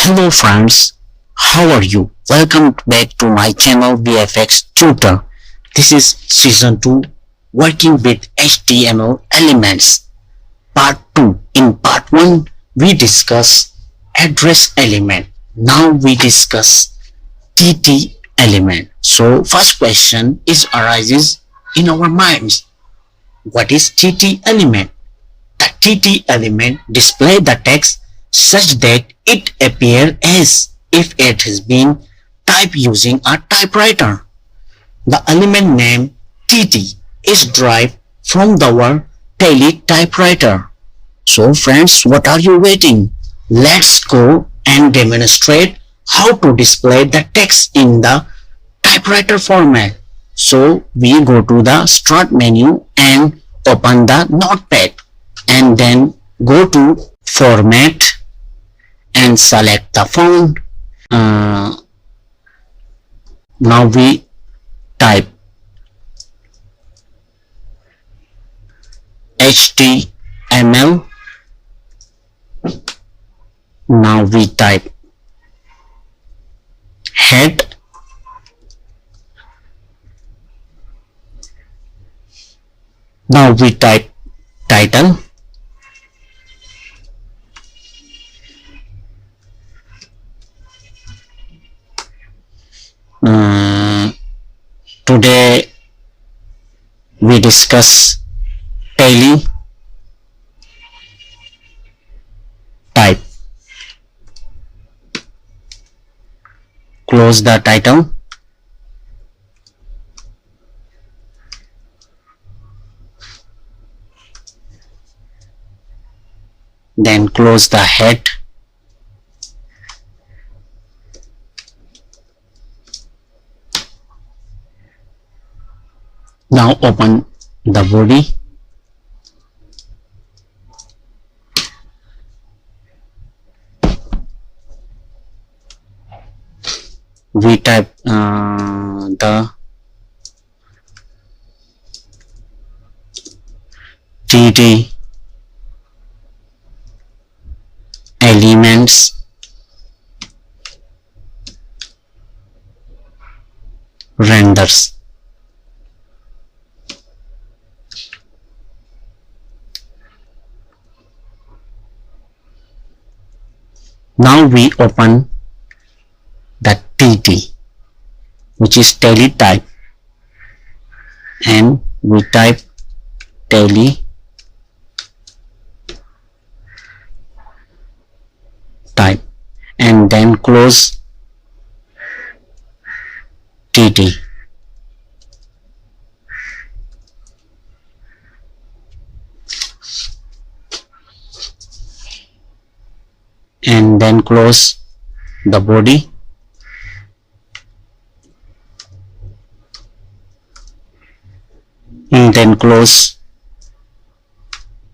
Hello friends, how are you? Welcome back to my channel VFXtutor. This is season 2 working with HTML elements part 2. In part 1 we discuss address element. Now we discuss TT element. So first question arises in our minds. What is TT element? The TT element displays the text such that it appears as if it has been typed using a typewriter. The element name TT is derived from the word typewriter. So friends, what are you waiting? Let's go and demonstrate how to display the text in the typewriter format. So we go to the Start menu and open the Notepad and then go to Format and select the font. Now we type HTML. Now we type head. Now we type title. Today we discuss daily type. Close the title. Then close the head. Now open the body. We type the TT elements renders. Now we open the TT, which is type, and we type type and then close TT. And then close the body. And then close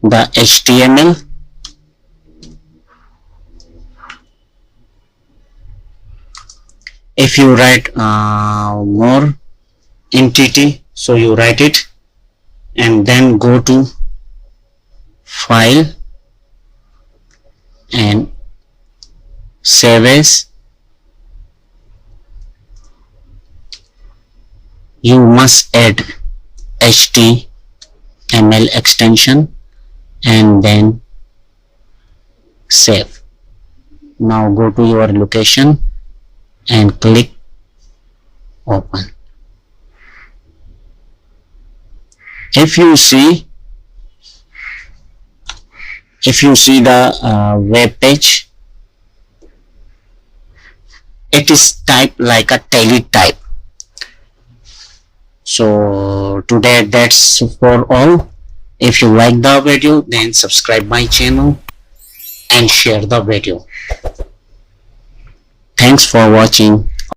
the HTML. If you write more in TT, so you write it and then go to File and Save as. You must add HTML extension and then save. Now go to your location and click open. If you see the web page, it is typed like a type. So today that's for all. If you like the video, then subscribe my channel and share the video. Thanks for watching.